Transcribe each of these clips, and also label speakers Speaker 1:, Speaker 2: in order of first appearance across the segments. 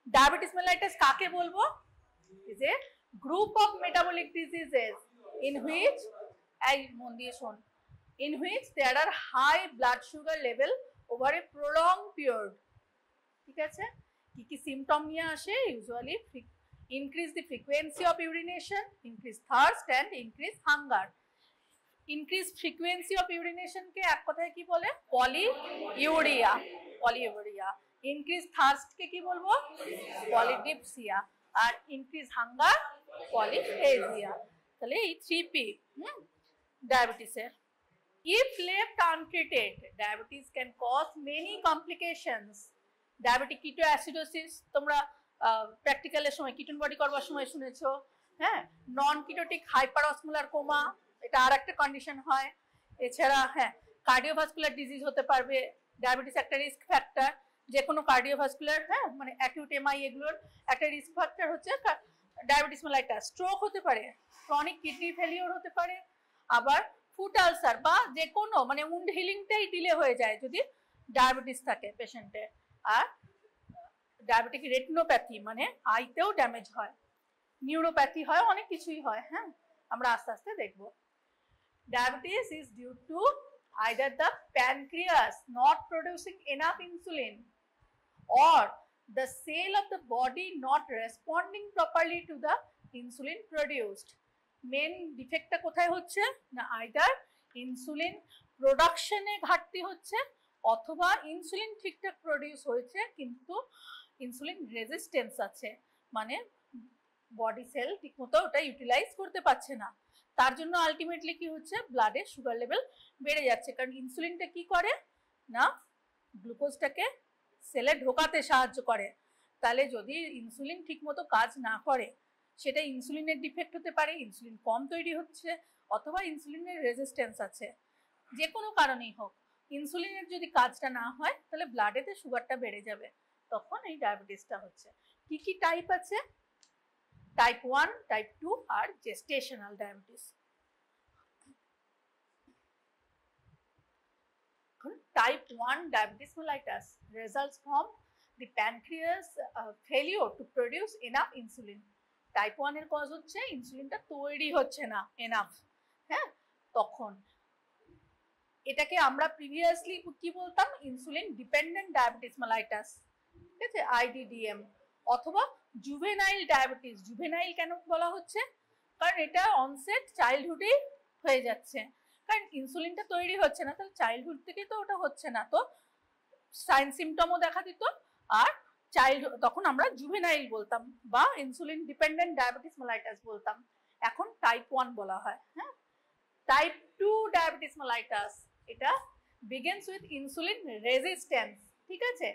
Speaker 1: Diabetes mellitus কাকে বলবো? Is a group of metabolic diseases in which, এই মন দিয়ে শোন, in which there are high blood sugar level over a prolonged period. ঠিক আছে, কি কি সিমটম নিয়ে আসে? Usually increase the frequency of urination, increase thirst and increase hunger. Increase frequency of urination কে এক কথায় কি বলে? Polyurea, polyurea. increase thirst কে কি বলবো? পলিডিপসিয়া। আর increase hunger পলিফেজিয়া। তাহলে এই 3P ডায়াবেটিসের। If left untreated, diabetes can cause many complications. Diabetic ketoacidosis, তোমরা প্র্যাকটিক্যালের সময় কিটোন বডি করবার সময় শুনেছো, হ্যাঁ। নন কিটোটিক হাইপারঅসমোলার কোমা, এটা আর একটা কন্ডিশন হয়। এছাড়া হ্যাঁ, কার্ডিওভাস্কুলার ডিজিজ হতে পারবে। ডায়াবেটিস একটা রিস্ক ফ্যাক্টর, যে কোনো কার্ডিওভাস্কুলার, হ্যাঁ, মানে অ্যাকিউট এমআই এগুলোর একটা রিস্ক ফ্যাক্টর হচ্ছে ডায়াবেটিস মেলাইটাস। স্ট্রোক হতে পারে, ক্রনিক কিডনি ফেলিওর হতে পারে, আবার ফুট আলসার বা যে কোনো মানে উন্ড হিলিংটাই ডিলে হয়ে যায় যদি ডায়াবেটিস থাকে পেশেন্টের। আর ডায়াবেটিক রেটিনোপ্যাথি মানে আইতেও ড্যামেজ হয়, নিউরোপ্যাথি হয়, অনেক কিছুই হয়, হ্যাঁ, আমরা আস্তে আস্তে দেখব। Diabetes is due to either the pancreas not producing enough insulin or the cell of the body not responding properly to the insulin produced. Main ডিফেক্টটা কোথায় হচ্ছে না? আইদার ইনসুলিন প্রোডাকশনে ঘাটতি হচ্ছে, অথবা ইনসুলিন ঠিকঠাক প্রডিউস হয়েছে কিন্তু ইনসুলিন রেজিস্টেন্স আছে, মানে বডি সেল ঠিকমতো ওটা ইউটিলাইজ করতে পারছে না। তার জন্য আলটিমেটলি কি হচ্ছে? ব্লাডে সুগার লেভেল বেড়ে যাচ্ছে। কারণ ইনসুলিনটা কি করে না, গ্লুকোজটাকে সেলে ঢোকাতে সাহায্য করে। তাহলে যদি ইনসুলিন ঠিকমতো কাজ না করে, সেটা ইনসুলিনের ডিফেক্ট হতে পারে, ইনসুলিন কম তৈরি হচ্ছে, অথবা ইনসুলিনের রেজিস্ট্যান্স আছে, যে কোনো কারণেই হোক। ইনসুলিনের যদি কাজটা না হয় তাহলে ব্লাডেতে সুগারটা বেড়ে যাবে, তখন এই ডায়াবেটিসটা হচ্ছে। কি কি টাইপ আছে? Type 1, type 2 R gestational diabetes. Type 1 diabetes mellitus results from the pancreas failure to produce enough insulin. Type 1 এর কজ হচ্ছে ইনসুলিনটা তৈরি হচ্ছে না এনাফ, হ্যাঁ। তখন এটাকে আমরা প্রিভিয়াসলি কি বলতাম? ইনসুলিন ডিপেন্ডেন্ট ডায়াবেটিস মেলাইটাস, ঠিক আছে, IDDM, অথবা জুভেনাইল ডায়াবেটিস। জুভেনাইল কেন বলা হচ্ছে? কারণ এটা অনসেট চাইল্ডহুডে হয়ে যাচ্ছে, কারণ ইনসুলিনটা তৈরি হচ্ছে না, তাহলে চাইল্ডহুড থেকে তো ওটা হচ্ছে না, তো সাইন সিমটমও দেখা দিত। আর তখন আমরা জুভেনাইল বলতাম বা ইনসুলিন ডিপেন্ডেন্ট ডায়াবেটিস মেলাইটাস বলতাম। এখন টাইপ 1 বলা হয়, হ্যাঁ। টাইপ 2 ডায়াবেটিস মেলাইটাস, এটা বিগিনস উইথ ইনসুলিন রেজিস্ট্যান্স, ঠিক আছে।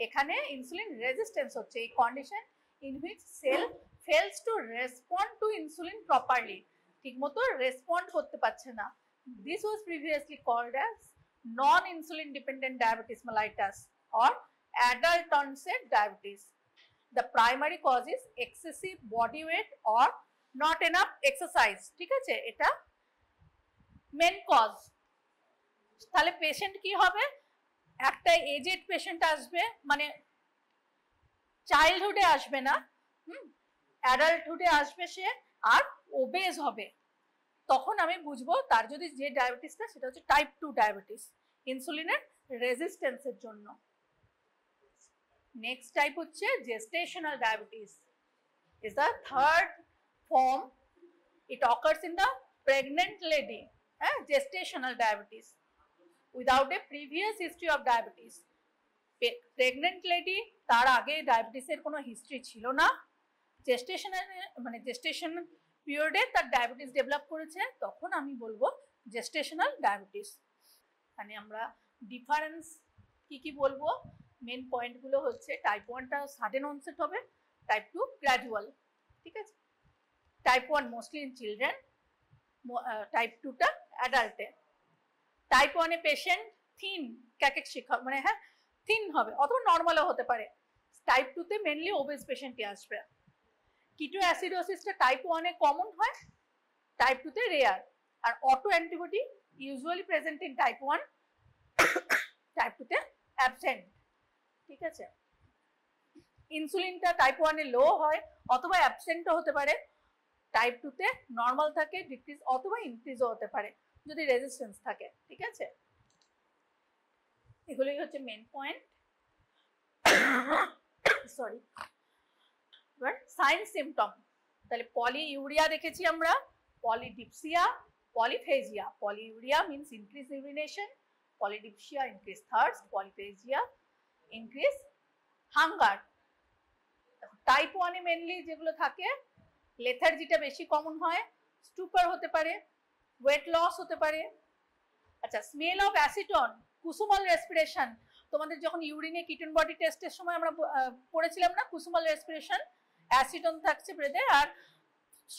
Speaker 1: এখানে ইনসুলিন রেজিস্ট্যান্স হচ্ছে এই condition in which cell fails to respond to insulin properly, ঠিকমতো রেসপন্ড করতে পারছে না। This was previously called as non-insulin dependent diabetes mellitus or adult onset diabetes. The primary cause is excessive body weight or not enough exercise, ঠিক আছে, এটা main cause. তাহলে patient কি হবে? একটা এজেড পেশেন্ট আসবে, মানে চাইল্ডহুডে আসবে না, অ্যাডাল্টহুডে আসবে সে, আর ওবেজ হবে। তখন আমি বুঝবো তার যদি যে ডায়াবেটিসটা সেটা হচ্ছে টাইপ 2 ডায়াবেটিস, ইনসুলিনের রেজিস্ট্যান্সের জন্য। নেক্সট টাইপ হচ্ছে gestational diabetes, is the third form. It occurs in the pregnant lady, হ্যাঁ, gestational diabetes without a previous history of diabetes. Pregnant lady, তার আগে ডায়াবেটিসের কোনো হিস্ট্রি ছিল না, জেস্টেশনাল মানে জেস্টেশন পিরিয়ডে তার ডায়াবেটিস ডেভেলপ করেছে, তখন আমি বলবো জেস্টেশনাল ডায়াবেটিস। মানে আমরা ডিফারেন্স কি কি বলবো? মেন পয়েন্টগুলো হচ্ছে টাইপ 1টা সাডেন অনসেট হবে, টাইপ 2 গ্র্যাজুয়াল, ঠিক আছে। Type 1 mostly in children, type 2টা অ্যাডাল্টে। টাইপ 1 এ পেশেন্ট থিন ক্যাকেকশিক মানে হ্যাঁ থিন হবে, অথবা নর্মালও হতে পারে। টাইপ 2তে মেনলি ওবেজ পেশেন্টই আসবে। কিটো অ্যাসিডোসিসটা টাইপ 1 এ কমন হয়, টাইপ 2তে রেয়ার। আর auto antibody usually present in type 1, type 2তে অ্যাবসেন্ট, ঠিক আছে। ইনসুলিনটা টাইপ 1 এ লো হয় অথবা অ্যাবসেন্টও হতে পারে, টাইপ 2 তে নর্মাল থাকে, ডিক্রিজ অথবা ইনক্রিজও হতে পারে যদি রেজিস্ট্যান্স থাকে। ঠিক আছে, এগুলোই হচ্ছে মেন পয়েন্ট। সরি, এবার সাইন সিমটম, তাহলে পলিইউরিয়া দেখেছি আমরা, polydipsia, polyphagia. Polyurea means increase urination, polydipsia increase thirst, polyphagia increase hunger. Type 1 এ মেনলি যেগুলো থাকে, লেথার্জিটা বেশি কমন হয়, স্টুপার হতে পারে, ওয়েট লস হতে পারে। আচ্ছা, স্মেল অফ অ্যাসিটন, কুসুমাল রেসপিরেশন, তোমাদের যখন ইউরিনে কিটোন বডি টেস্টের সময় আমরা পড়েছিলাম না, কুসুমাল রেসপিরেশন, অ্যাসিটন থাকছে ব্রেথে, আর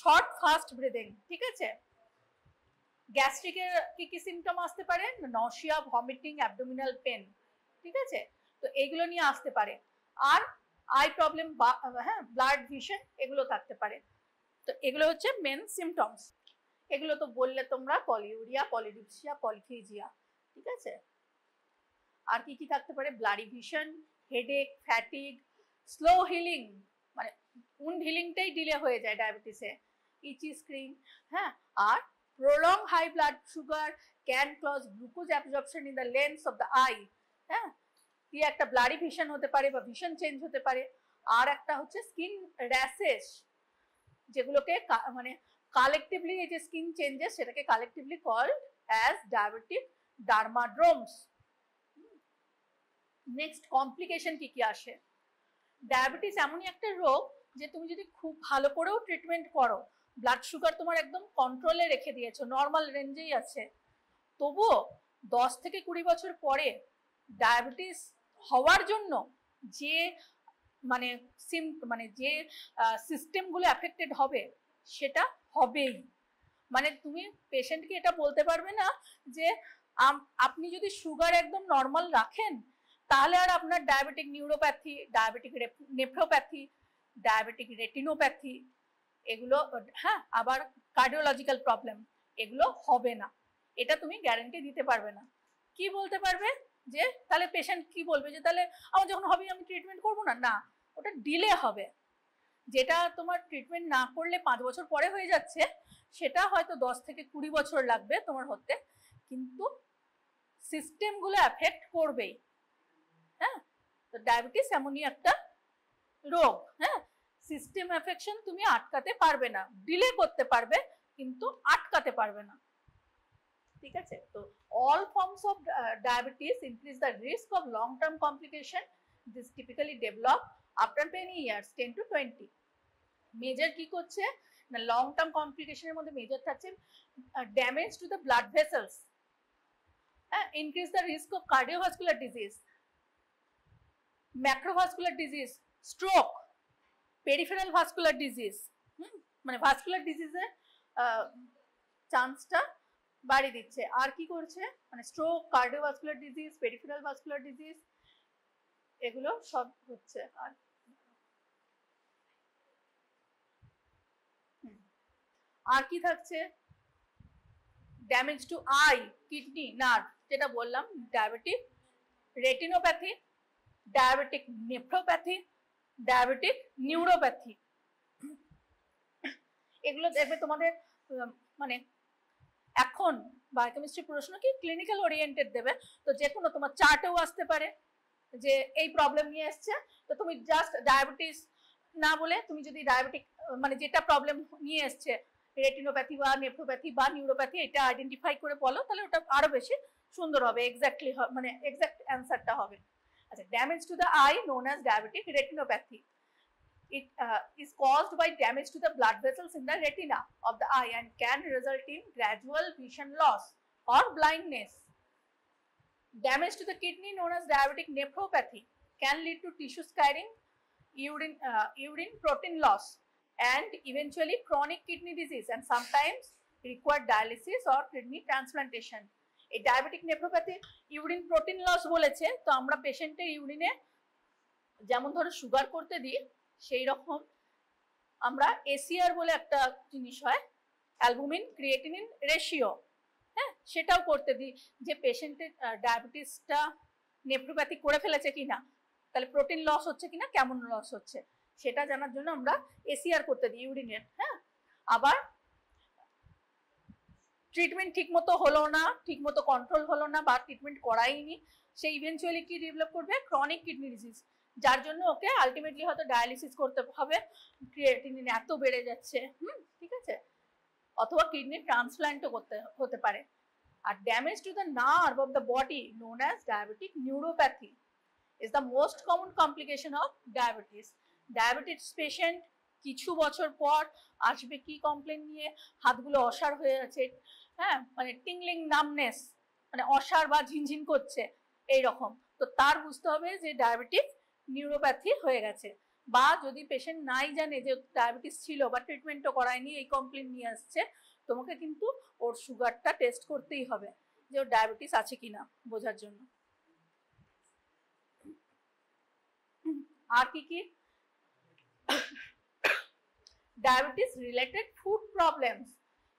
Speaker 1: শর্ট ফাস্ট ব্রিদিং। ঠিক আছে, গ্যাস্ট্রিকের কি কি সিমটম আসতে পারে, নশিয়া, ভমিটিং, অ্যাবডোমিনাল পেন। ঠিক আছে, তো এইগুলো নিয়ে আসতে পারে। আর আই প্রবলেম, হ্যাঁ, ব্লাড ভিশন, এগুলো থাকতে পারে। তো এগুলো হচ্ছে মেন সিমটমস। এগুলো তো বললে তোমরা, পলিউরিয়া, পলিডিপসিয়া, পলিফেজিয়া। ঠিক আছে, আর কি কি থাকতে পারে, bloody vision, headache, fatigue, slow healing, মানে উন্ড হিলিংটাই ডিলে হয়ে যায় ডায়াবেটিসে, ইচি স্ক্রিন, হ্যাঁ, আর prolonged high blood sugar can cause glucose absorption in the lens of the eye, হ্যাঁ, কি একটা ব্লাডি ভিশন হতে পারে বা ভিশন চেঞ্জ হতে পারে। আর একটা হচ্ছে স্কিন র্যাশেস, যেগুলোকে মানে কালেকটিভলি, এই যে স্কিন চেঞ্জেস সেটাকে collectively called as diabetic dermadromes. Next, complication কি কি আসে। ডায়াবেটিস এমনই একটা রোগ যে তুমি যদি খুব ভালো করেও ট্রিটমেন্ট করো, ব্লাড সুগার তোমার একদম কন্ট্রোলে রেখে দিয়েছো, নর্মাল রেঞ্জেই আছে, তবুও 10 থেকে 20 বছর পরে ডায়াবেটিস হওয়ার জন্য যে মানে যে সিস্টেমগুলো অ্যাফেক্টেড হবে সেটা হবেই। মানে তুমি পেশেন্টকে এটা বলতে পারবে না যে আপনি যদি সুগার একদম নর্মাল রাখেন তাহলে আর আপনার diabetic neuropathy, diabetic nephropathy, diabetic retinopathy, এগুলো, হ্যাঁ, আবার কার্ডিওলজিক্যাল প্রবলেম, এগুলো হবে না, এটা তুমি গ্যারান্টি দিতে পারবে না। কি বলতে পারবে যে তাহলে পেশেন্ট কি বলবে যে তাহলে আমার যখন হবে আমি ট্রিটমেন্ট করবো না, না, ওটা ডিলে হবে। যেটা তোমার ট্রিটমেন্ট না করলে 5 বছর পরে হয়ে যাচ্ছে, সেটা হয়তো 10 থেকে 20 বছর লাগবে তোমার হতে, কিন্তু সিস্টেমগুলো অ্যাফেক্ট করবেই। হ্যাঁ, তো ডায়াবেটিস এমনই একটা রোগ, হ্যাঁ, সিস্টেম অ্যাফেকশন তুমি আটকাতে পারবে না, ডিলে করতে পারবে কিন্তু আটকাতে পারবে না। ঠিক আছে, তো all forms of diabetes increase the risk of long term complication. This typically develop after many years, 10 to 20. Major কি করছে না, লং টার্ম কমপ্লিকেশনের মধ্যে মেজর থাকছে damage to the blood vessels, increase the risk of cardiovascular disease, macrovascular disease, stroke, peripheral vascular disease, মানে vascular ডিজিজের চান্সটা বাড়িয়ে দিচ্ছে। আর কি করছে, মানে stroke, cardiovascular disease, peripheral vascular disease, এগুলো সব হচ্ছে। আর কি থাকছে, damage to I, kidney, nerve, যেটা বললাম, diabetic retinopathy, diabetic nephropathy, diabetic neuropathy. এগুলো দেখবে তোমাদের মানে এখন বায়োকেমিস্ট্রি প্রশ্ন কি ক্লিনিক্যাল ওরিয়েন্টেড দেবে, তো যে কোনো তোমার চার্টেও আসতে পারে যে এই প্রবলেম নিয়ে এসছে, তো তুমি জাস্ট ডায়াবেটিস না বলে তুমি যদি ডায়াবেটিক মানে যেটা প্রবলেম নিয়ে এসছে, রেটিনোপ্যাথি বা নেফ্রোপ্যাথি বা নিউরোপ্যাথি, এটা আইডেন্টিফাই করে বলো, তাহলে ওটা আরো বেশি সুন্দর হবে, এক্স্যাক্টলি মানে এক্স্যাক্ট অ্যান্সারটা হবে। আচ্ছা, damage to the I known as diabetic retinopathy. It is caused by damage to the blood vessels in the retina of the eye and can result in gradual vision loss or blindness. Damage to the kidney known as diabetic nephropathy can lead to tissue scarring, urine protein loss, and eventually chronic kidney disease, and sometimes require dialysis or kidney transplantation. এই diabetic nephropathy urine protein loss বলেছে, তো আমরা পেশেন্টের ইউরিনে যেমন ধরো sugar করতে দিই, সেই রকম আমরা এসিআর বলে একটা জিনিস হয়, অ্যালবুমিন ক্রিয়েটিনিন রেশিও, হ্যাঁ, সেটাও করতে দিই যে পেশেন্টের ডায়াবেটিসটা নেফ্রোপ্যাথি করে ফেলেছে কিনা। তাহলে প্রোটিন লস হচ্ছে কিনা, কেমন লস হচ্ছে সেটা জানার জন্য আমরা এসিআর করতে দিই, ইউরিনের। হ্যাঁ, আবার ট্রিটমেন্ট ঠিক মতো হলো না, ঠিক মতো কন্ট্রোল হলো না, বা ট্রিটমেন্ট করাইনি, সে ইভেনচুয়ালি কি ডেভেলপ করবে, ক্রনিক কিডনি ডিজিজ, যার জন্য ওকে আলটিমেটলি হয়তো ডায়ালিসিস করতে হবে, ক্রিয়েটিনিন এত বেড়ে যাচ্ছে। ঠিক আছে, অথবা কিডনি ট্রান্সপ্ল্যান্টও করতে হতে পারে। আর damage to the nerve of the body known as diabetic neuropathy is the most common complication of diabetes. Diabetes patient কিছু বছর পর আসবে কি কমপ্লেন নিয়ে, হাতগুলো অসাড় হয়ে আছে, হ্যাঁ, মানে টিংলিং নামনেস, মানে অসাড় বা ঝিনঝিন করছে এইরকম, তো তার বুঝতে হবে যে ডায়াবেটিক নিউরোপ্যাথি হয়ে গেছে। বা যদি পেশেন্ট নাই জানে যে ডায়াবেটিস ছিল বা ট্রিটমেন্টও করায়নি, এই কমপ্লেন নিয়ে আসছে, তোমাকে কিন্তু ওর সুগারটা টেস্ট করতেই হবে যে ওর ডায়াবেটিস আছে কিনা বোঝার জন্য। আর কি কি ডায়াবেটিস রিলেটেড ফুড প্রবলেমস,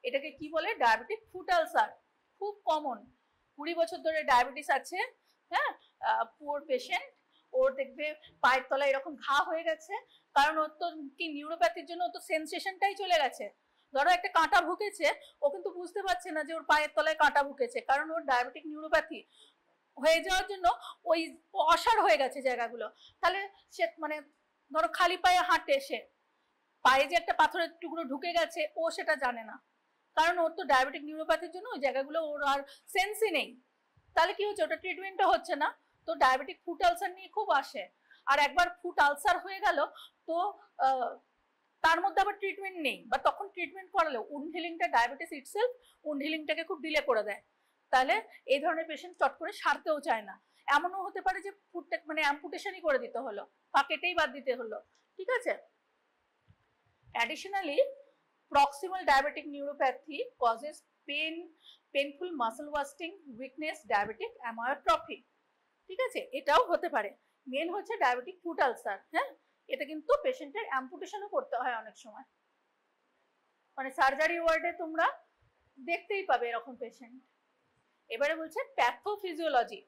Speaker 1: এটাকে কি বলে, ডায়াবেটিক ফুড আলসার, খুব কমন। 20 বছর ধরে ডায়াবেটিস আছে, হ্যাঁ, পুয়ার পেশেন্ট, ওর দেখবে পায়ের তলায় এরকম ঘা হয়ে গেছে, কারণ ওর তো কি নিউরোপ্যাথির জন্য তো সেন্সেশনটাই চলে গেছে। ধরো একটা কাঁটা ঢুকেছে, ও কিন্তু বুঝতে পারছে না যে ওর পায়ের তলায় কাঁটা ঢুকেছে, কারণ ওর ডায়াবেটিক নিউরোপ্যাথি হয়ে যাওয়ার জন্য ওই অসাড় হয়ে গেছে জায়গাগুলো। তাহলে সে মানে ধরো খালি পায়ে হাঁটে, সে পায়ে যে একটা পাথরের টুকরো ঢুকে গেছে ও সেটা জানে না, কারণ ওর তো ডায়াবেটিক নিউরোপ্যাথির জন্য ওই জায়গাগুলো ওর আর সেন্সই নেই। তাহলে কি হচ্ছে, ওটা ট্রিটমেন্টও হচ্ছে না। তো ডায়াবেটিক ফুট আলসার নিয়ে খুব আসে। আর একবার ফুট আলসার হয়ে গেল তো তার মধ্যে আবার ট্রিটমেন্ট নেই, বা তখন ট্রিটমেন্ট করালেও উন্ড হিলিংটা, ডায়াবেটিস ইটসেলফ উন্ড হিলিংটাকে খুব ডিলে করে দেয়। তাহলে এই ধরনের পেশেন্ট চট করে সারতেও চায় না। এমনও হতে পারে যে ফুটটা মানে অ্যাম্পুটেশনই করে দিতে হলো, বা কেটেই বাদ দিতে হলো। ঠিক আছে, additionally proximal diabetic neuropathy causes painful muscle wasting, weakness, diabetic amyotrophy। ঠিক আছে, এটাও হতে পারে। মেন হচ্ছে ডায়াবেটিক ফুট আলসার। হ্যাঁ, এটা কিন্তু পেশেন্টের অ্যাম্পুটেশনও করতে হয় অনেক সময়, মানে সার্জারি ওয়ার্ডে তোমরা দেখতেই পাবে এরকম পেশেন্ট। এবারে বলছে প্যাথোফিজিওলজি।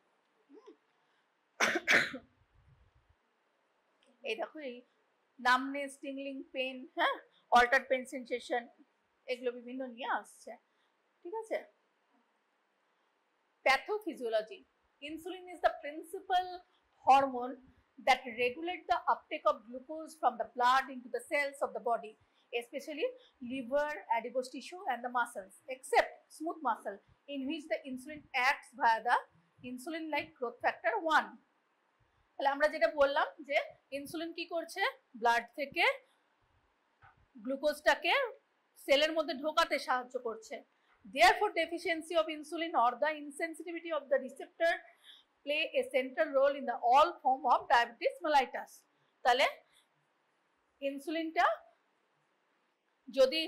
Speaker 1: এই দেখো, এই নামনেস, টিংলিং, পেন, হ্যাঁ, অল্টারড পেন সেন্সেশন, এগুলো বিভিন্ন নিয়ে আসছে। ঠিক আছে, pathophysiology. Insulin is the principal hormone that regulate the uptake of glucose from the blood into the cells of the body, especially liver, adipose tissue and the muscles, except smooth muscle, in which the insulin acts via the insulin like growth factor 1। তাহলে আমরা যেটা বললাম যে insulin কি করছে, blood থেকে গ্লুকোজটাকে সেলের মধ্যে ঢোকাতে সাহায্য করছে। Therefore deficiency of insulin or the insensitivity of the receptor play a central role in the all form of diabetes mellitus। তাহলে ইনসুলিনটা যদি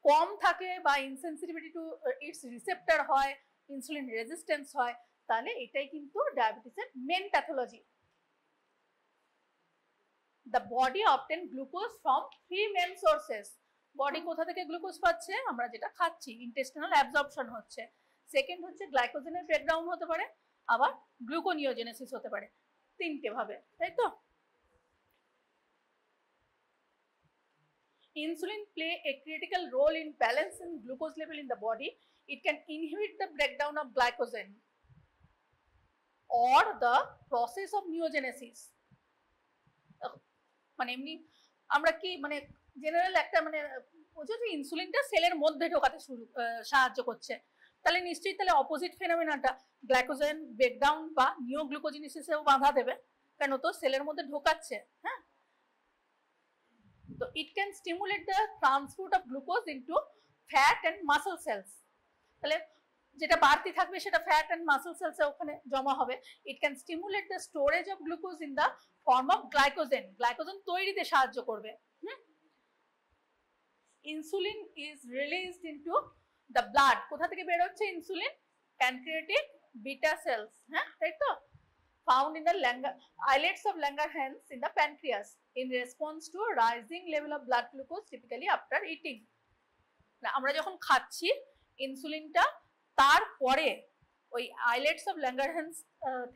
Speaker 1: কম থাকে বা ইনসেনসিটিভিটি টু ইটস রিসেপ্টর হয়, ইনসুলিন রেজিস্ট্যান্স হয়, তাহলে এটাই কিন্তু ডায়াবেটিসের main pathology. The body obtain glucose from three main sources। Body কোথা থেকে গ্লুকোজ পাচ্ছে, আমরা যেটা খাচ্ছি, ইন্টেস্টিনাল অ্যাবজর্পশন হচ্ছে। সেকেন্ড হচ্ছে গ্লাইকোজেনের ব্রেকডাউন হতে পারে, আবার গ্লুকোনিওজেনেসিস হতে পারে, তিনটে ভাবে, তাই তো। Insulin play a critical role in balancing glucose level in the body. It can inhibit the breakdown of glycogen or the process of neogenesis। মানে এমনি আমরা কি মানে জেনারেল একটা মানে যদি ইনসুলিনটা সেলের মধ্যে ঢোকাতে সাহায্য করছে, তাহলে নিশ্চয়ই তাহলে অপোজিট ফেনোমেনাটা গ্লাইকোজেন ব্রেকডাউন বা নিওগ্লুকোজেনেসিসেও বাধা দেবে, কেন তো সেলের মধ্যে ঢোকাচ্ছে। হ্যাঁ, তো it can stimulate the transport of glucose into fat and muscle cells. তাহলে যেটা বাড়তি থাকবে সেটা ফ্যাট অ্যান্ড মাসল সেলসে ওখানে জমা হবে। ইট can stimulate the storage of glucose in the form of glycogen, glycogen তৈরিতে সাহায্য করবে। Insulin is released into the blood, কোথা থেকে বের হচ্ছে ইনসুলিন, প্যানক্রিয়াটিক বিটা সেলস, হ্যাঁ তাই তো, found in the islets of Langerhans in the pancreas in response to rising level of blood glucose typically after eating। আমরা যখন খাচ্ছি ইনসুলিনটা, তারপরে ওই আইলেটস অফ ল্যাঙ্গারহ্যান্স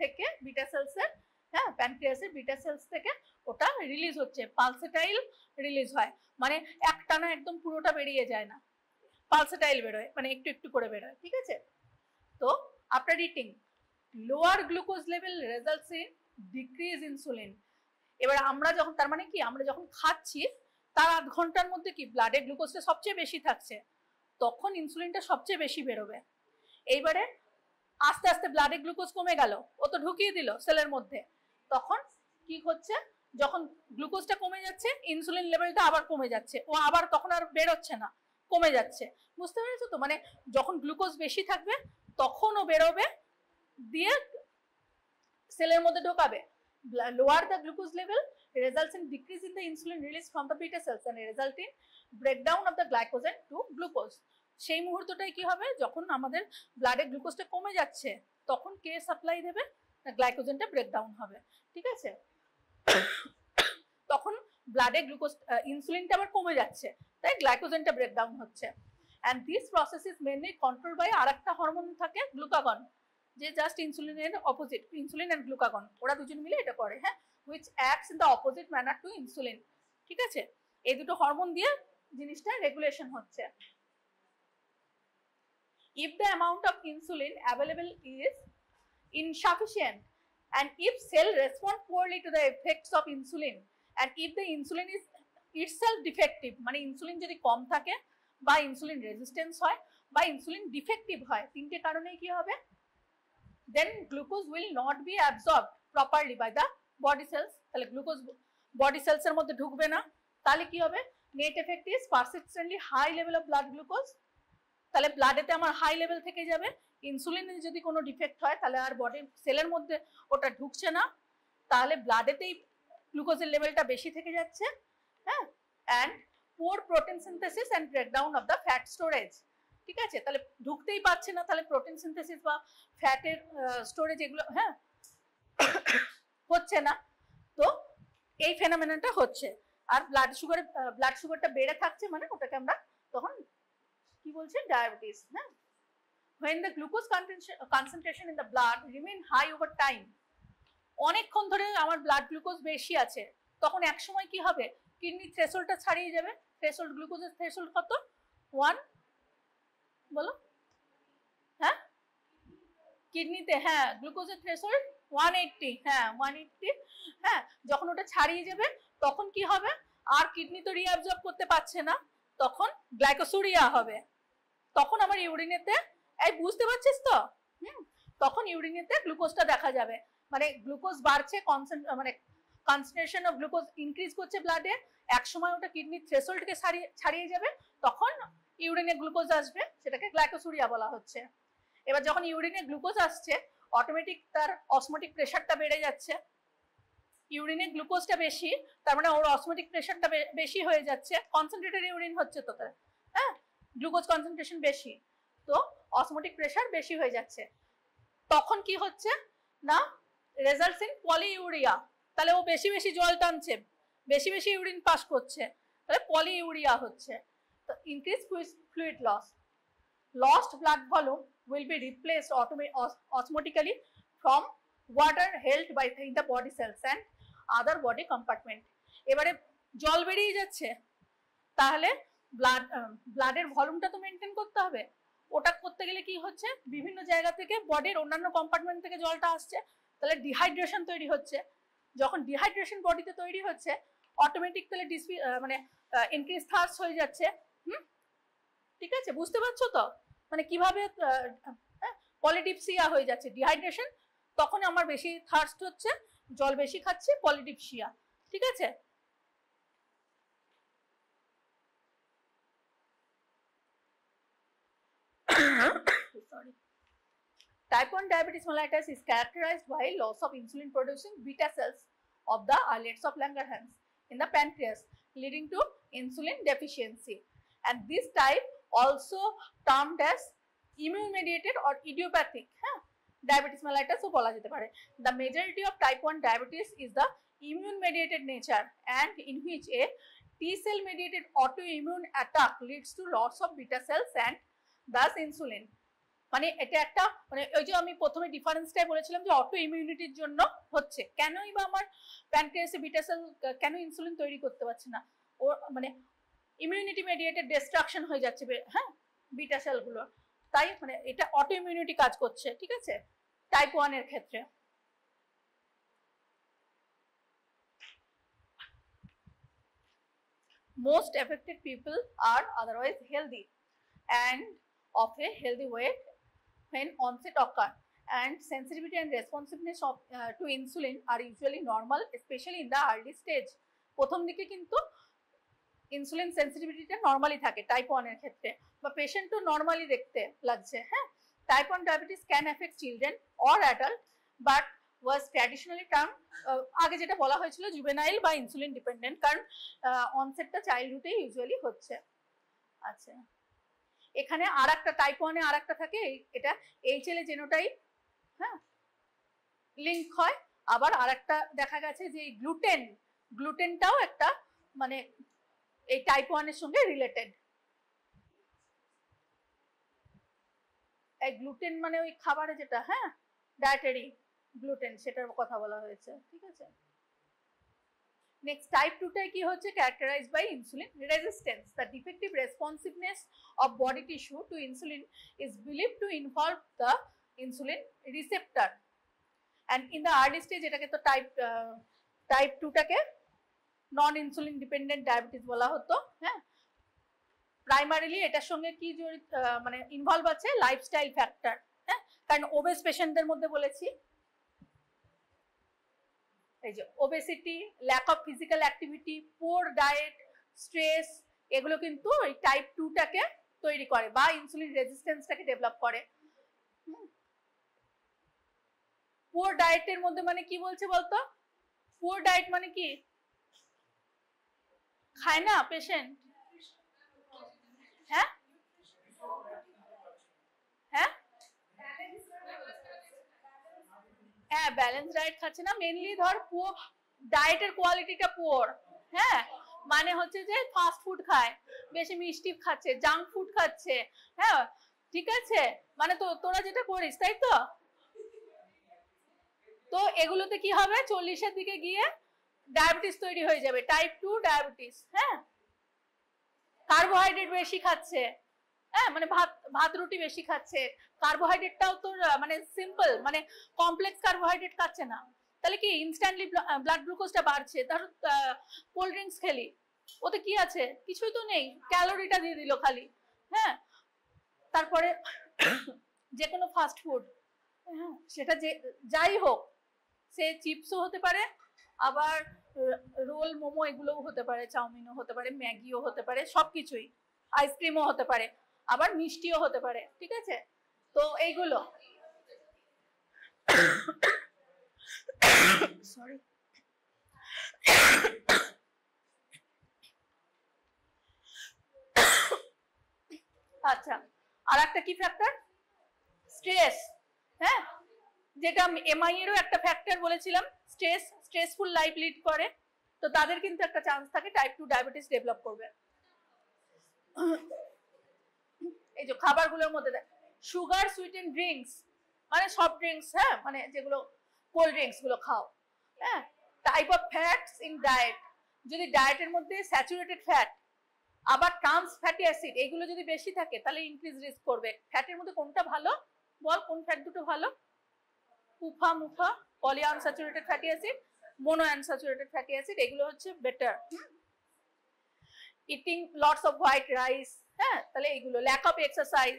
Speaker 1: থেকে বিটা সেলসের হ্যাঁ, প্যানক্রিয়াসের বিটা সেলস থেকে ওটা রিলিজ হচ্ছে, পালসেটাইল রিলিজ হয়, মানে একটানা একদম পুরোটা বেরিয়ে যায় না, পালসেটাইল বেরোয়, মানে একটু একটু করে বেরোয়, ঠিক আছে। তো after eating lower glucose level results in decrease insulin. এবার আমরা যখন, তার মানে কি, আমরা যখন খাচ্ছি তার 8 ঘন্টার মধ্যে কি ব্লাডে গ্লুকোজটা সবচেয়ে বেশি থাকছে, তখন ইনসুলিনটা সবচেয়ে বেশি বেরোবে। এইবারে আস্তে আস্তে ব্লাডে গ্লুকোজ কমে গেল, ও তো ঢুকিয়ে দিল সেলের মধ্যে, তখন কি হচ্ছে, যখন গ্লুকোজটা কমে যাচ্ছে ইনসুলিন লেভেলটা আবার কমে যাচ্ছে, ও আবার তখন আর বেরোচ্ছে না, কমে যাচ্ছে। বুঝতে পেরেছো তো, মানে যখন গ্লুকোজ বেশি থাকবে তখন ও বেরোবে, দিয়ে সেলের মধ্যে ঢোকাবে। lower the glucose level results in decrease in the insulin release from the beta cells and result in breakdown of the glycogen to glucose. সেই মুহূর্তটাই কি হবে, যখন আমাদের ব্লাডে গ্লুকোজটা কমে যাচ্ছে তখন কে সাপ্লাই দেবে, গ্লাইকোজেনটা ব্রেকডাউন হবে, ঠিক আছে। তখন ব্লাডে গ্লুকোজ ইনসুলিনটা আবার কমে যাচ্ছে, তাই গ্লাইকোজেনটা ব্রেকডাউন হচ্ছে। and this process is mainly controlled by আরেকটা হরমোন থাকে গ্লুকাগন, যে জাস্ট ইনসুলিনের অপোজিট, ইনসুলিন এন্ড গ্লুকাগন ওরা দুজন মিলে এটা করে, হ্যাঁ, which acts in the opposite manner to insulin, ঠিক আছে। এই দুটো হরমোন দিয়ে জিনিসটা রেগুলেশন হচ্ছে। if the amount of insulin available is insufficient and if cell respond poorly to the effects of insulin and if the insulin is itself defective, মানে insulin যদি কম থাকে বা ইনসুলিন রেজিস্ট্যান্স হয় বা ইনসুলিন ডিফেক্টিভ হয়, তিনটে কারণেই কি হবে, then glucose will not be absorbed properly by the body cells, তাহলে গ্লুকোজ বডি সেলস এর মধ্যে ঢুকবে না, তাহলে কি হবে, net effect is persistently high level of blood glucose, তাহলে ব্লাডেতে আমার হাই লেভেল থেকে যাবে, ইনসুলিনের যদি কোনো ডিফেক্ট হয় তাহলে আর বডি সেলের মধ্যে ওটা ঢুকছে না, তাহলে ব্লাডেতেই গ্লুকোজের লেভেলটা বেশি থেকে যাচ্ছে, হ্যাঁ, and poor protein synthesis and breakdown of the fat storage, ঠিক আছে, তাহলে ঢুকতেই পারছে না, তাহলে প্রোটিন সিনথেসিস বা ফ্যাটের স্টোরেজ এগুলো, হ্যাঁ, হচ্ছে না, তো এই ফেনোমেননটা হচ্ছে। আর ব্লাড সুগারটা বেড়ে থাকছে, মানে ওটাকে আমরা তখন কি বলছি, ডায়াবেটিস, হ্যাঁ। when the glucose concentration in the blood remain high over time, অনেকক্ষণ ধরে আমার ব্লাড গ্লুকোজ বেশি আছে, তখন এক সময় কি হবে, কিডনি থ্রেশহোল্ডটা ছাড়িয়ে যাবে। থ্রেশহোল্ড, গ্লুকোজের থ্রেশহোল্ড কত, 1, বলো, হ্যাঁ, কিডনিতে, হ্যাঁ, গ্লুকোজের থ্রেশহোল্ড 180, হ্যাঁ 180, হ্যাঁ, যখন ওটা ছাড়িয়ে যাবে তখন কি হবে, আর কিডনি তো রিঅ্যাবজর্ব করতে পারছে না, তখন গ্লাইকোসুরিয়া হবে, তখন আমার ইউরিনেতে, এই বুঝতে পারছিস তো, তখন ইউরিনেতে গ্লুকোজটা দেখা যাবে, মানে গ্লুকোজ বাড়ছে, মানে কনসেন্ট্রেশন অফ গ্লুকোজ ইনক্রিজ করছে ব্লাডে, এক সময় ওটা কিডনির থ্রেশহোল্ডকে ছাড়িয়ে যাবে, তখন ইউরিনে গ্লুকোজ আসবে, সেটাকে গ্লাইকোসুরিয়া বলা হচ্ছে। এবার যখন ইউরিনে গ্লুকোজ আসছে অটোমেটিক তার অসমোটিক প্রেশারটা বেড়ে যাচ্ছে, ইউরিনে গ্লুকোজটা বেশি, তার মানে ওর অসমোটিক প্রেশারটা বেশি হয়ে যাচ্ছে, কনসেন্ট্রেটেড ইউরিন হচ্ছে তো, হ্যাঁ, গ্লুকোজ কনসেন্ট্রেশন বেশি, তো অসমোটিক প্রেশার বেশি হয়ে যাচ্ছে, তখন কি হচ্ছে না, রেজাল্টস ইন পলিইউরিয়া, তাহলে ও বেশি বেশি জল টানছে, বেশি বেশি ইউরিন পাস করছে, তাহলে পলিইউরিয়া হচ্ছে। তো increase fluid loss, lost blood volume will be replaced osmotically from water held by the body cells and other body compartment. এবারে জল বেরিয়ে যাচ্ছে, তাহলে ব্লাডের ভলিউমটা তো মেনটেন করতে হবে, ওটা করতে গেলে কি হচ্ছে, বিভিন্ন জায়গা থেকে বডির অন্যান্য কম্পার্টমেন্ট থেকে জলটা আসছে, তাহলে ডিহাইড্রেশন তৈরি হচ্ছে, যখন ডিহাইড্রেশন বডিতে তৈরি হচ্ছে অটোমেটিক তাহলে মানে ইনক্রিজ থার্স্ট হয়ে যাচ্ছে, ঠিক আছে, বুঝতে পারছো তো, মানে কিভাবে পলিডিপসিয়া হয়ে যাচ্ছে, ডিহাইড্রেশন, তখন আমার বেশি থার্স্ট হচ্ছে, জল বেশি খাচ্ছি, পলিডিপসিয়া, ঠিক আছে। Sorry. Type 1 diabetes mellitus is characterized by loss of insulin producing beta cells of the islets of Langerhans in the pancreas, leading to insulin deficiency, and this type also termed as immune mediated or idiopathic, diabetes mellitus ও বলা যেতে পারে। The majority of type 1 diabetes is the immune mediated nature and in which a T cell mediated autoimmune attack leads to loss of beta cells and thus insulin. মানে এটা একটা মানে ওই যে আমি প্রথমে ডিফারেন্সটাই বলেছিলাম যে অটো ইমিউনিটির জন্য হচ্ছে। কেনই বা আমার প্যানক্রিয়াসে বিটা সেল কেন ইনসুলিন তৈরি করতে পারছে না, ও মানে ইমিউনিটি মেডিয়েটেড ডিস্ট্রাকশন হয়ে যাচ্ছে হ্যাঁ বিটা সেলগুলো, তাই মানে এটা অটো ইমিউনিটি কাজ করছে, ঠিক আছে, টাইপ 1 এর ক্ষেত্রে। Most affected people are otherwise healthy and of a healthy weight when onset occur, and sensitivity and responsiveness of to insulin are usually normal, especially in the early stage. প্রথম দিকে কিন্তু insulin সেন্সিটিভিটিটা normally থাকে type 1 এর ক্ষেত্রে, বা পেশেন্টও normally দেখতে লাগছে। হ্যাঁ, type 1 diabetes can effect children or adult but was traditionally term, আগে যেটা বলা হয়েছিল জুভেনাইল বা ইনসুলিন ডিপেন্ডেন্ট, কারণ অনসেটটা চাইল্ডহুডে ইউজুয়ালি হচ্ছে। আচ্ছা, এখানে আর একটা টাইপ 1 এ আর একটা থাকে, এটা এইচএলএ জেনোটাইপ, হ্যাঁ লিঙ্ক হয়। আবার আর একটা দেখা গেছে যে গ্লুটেনটাও একটা মানে এই টাইপ 1 এর সঙ্গে রিলেটেড। এই গ্লুটেন মানে ওই খাবারে যেটা, হ্যাঁ ডায়েটারি গ্লুটেন, সেটার কথা বলা হয়েছে, ঠিক আছে। নেক্সট টাইপ 2 টাই কি হচ্ছে, characterized by insulin resistance. The defective responsiveness of body tissue to insulin is believed to involve the insulin receptor, and in the early stage এটাকে তো টাইপ 2 টাকে নন ইনসুলিন ডিপেন্ডেন্ট ডায়াবেটিস বলা হতো। হ্যাঁ, প্রাইমারিলি এটার সঙ্গে কি মানে ইনভলভ আছে লাইফস্টাইল ফ্যাক্টর। হ্যাঁ, কারণ ওবেস পেশেন্টদের মধ্যে বলেছি এই যে obesity, lack of physical activity, poor diet, stress, এগুলো কিন্তু এই টাইপ 2 টাকে তৈরি করে বা ইনসুলিন রেজিস্ট্যান্সটাকে ডেভেলপ করে। পুয়ার ডায়েটের মধ্যে মানে কি বলছে বলতো, পুয়ার ডায়েট মানে কি, খায় না পেশেন্ট, হ্যাঁ হ্যাঁ হ্যাঁ ব্যালেন্স ডায়েট খাচ্ছে না, মেনলি ধর পুয়ার ডায়েটের কোয়ালিটিটা পুয়ার। হ্যাঁ, মানে হচ্ছে যে ফাস্ট ফুড খায়, বেশি মিষ্টি খাচ্ছে, জাঙ্ক ফুড খাচ্ছে। হ্যাঁ ঠিক আছে, মানে তো তোরা যেটা করিস তাই তো। তো এগুলোতে কি হবে, 40-এর দিকে গিয়ে ডায়াবেটিস তৈরি হয়ে যাবে, টাইপ 2 ডায়াবেটিস। হ্যাঁ, কার্বোহাইড্রেট বেশি খাচ্ছে, হ্যাঁ মানে ভাত রুটি বেশি খাচ্ছে, কার্বোহাইড্রেটটাও তো মানে সিম্পল মানে কমপ্লেক্স কার্বোহাইড্রেট খাচ্ছে না, তাহলে কি ইনস্ট্যান্টলি ব্লাড গ্লুকোজটা বাড়ছে। ধর কোল্ড ড্রিঙ্কস খেলি, ওতে কি আছে, কিছুই তো নেই, ক্যালোরিটা দিয়ে দিল খালি। হ্যাঁ, তারপরে যে কোনো ফাস্ট ফুড, হ্যাঁ সেটা যে যাই হোক, সে চিপসও হতে পারে, আবার রোল মোমো এগুলোও হতে পারে, চাউমিনও হতে পারে, ম্যাগিও হতে পারে, সবকিছুই, আইসক্রিমও হতে পারে, আবার মিষ্টিও হতে পারে, ঠিক আছে। তো এইগুলো সরি আচ্ছা, আর একটা কি ফ্যাক্টর, স্ট্রেস। হ্যাঁ, যেটা এমআই এরও একটা ফ্যাক্টর বলেছিলাম, স্ট্রেসফুল লাইফ লিড করে, তো তাদের কিন্তু একটা চান্স থাকে টাইপ 2 ডায়াবেটিস ডেভেলপ করবে। এই যে খাবারগুলোর মধ্যে সুগার সুইটেন ড্রিঙ্কস মানে সফট ড্রিঙ্কস, হ্যাঁ মানে যেগুলো কোল্ড ড্রিঙ্কস গুলো খাও। হ্যাঁ, type of fats in diet, যদি ডায়েটের মধ্যে স্যাচুরেটেড ফ্যাট আবার ট্রান্স ফ্যাটি অ্যাসিড এগুলো যদি বেশি থাকে তাহলে ইনক্রিজ রিস্ক করবে। ফ্যাটের মধ্যে কোনটা ভালো বল, কোন ফ্যাট দুটো ভালো, MUFA poly unsaturated fatty acid, mono unsaturated fatty acid, এগুলো হচ্ছে better. Eating lots of white rice, হ্যাঁ তাহলে এইগুলো, ল্যাক অফ এক্সারসাইজ,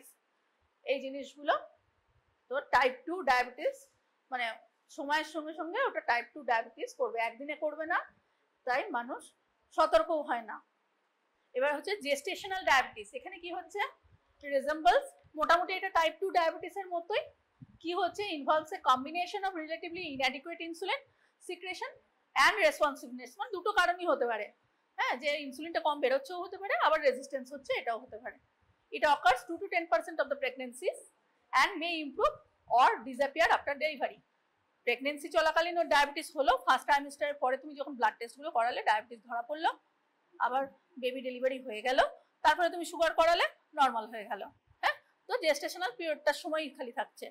Speaker 1: এই জিনিসগুলো। তো টাইপ 2 ডায়াবেটিস মানে সময়ের সঙ্গে সঙ্গে ওটা টাইপ 2 ডায়াবেটিস করবে, একদিনে করবে না, তাই মানুষ সতর্কও হয় না। এবার হচ্ছে জেস্টেশনাল ডায়াবেটিস, এখানে কি হচ্ছে রিজেম্বলস মোটামুটি এটা টাইপ 2 ডায়াবেটিসের মতোই, কি হচ্ছে involves A combination of relatively inadequate insulin secretion and responsiveness, মানে দুটো কারণই হতে পারে। হ্যাঁ, যে ইনসুলিনটা কম বেরোচ্ছেও হতে পারে, আবার রেজিস্ট্যান্স হচ্ছে এটাও হতে পারে। It occurs 2 to 10% of the pregnancies and may improve or disappear after delivery. Pregnancy চলাকালীন ওর ডায়াবেটিস হলো, ফার্স্ট ট্রাইমেস্টারের পরে তুমি যখন ব্লাড টেস্টগুলো করালে ডায়াবেটিস ধরা পড়লো, আবার বেবি ডেলিভারি হয়ে গেল, তারপরে তুমি সুগার করালে নর্মাল হয়ে গেল। হ্যাঁ, তো জেস্টেশনাল পিরিয়ডটার সময় খালি থাকছে,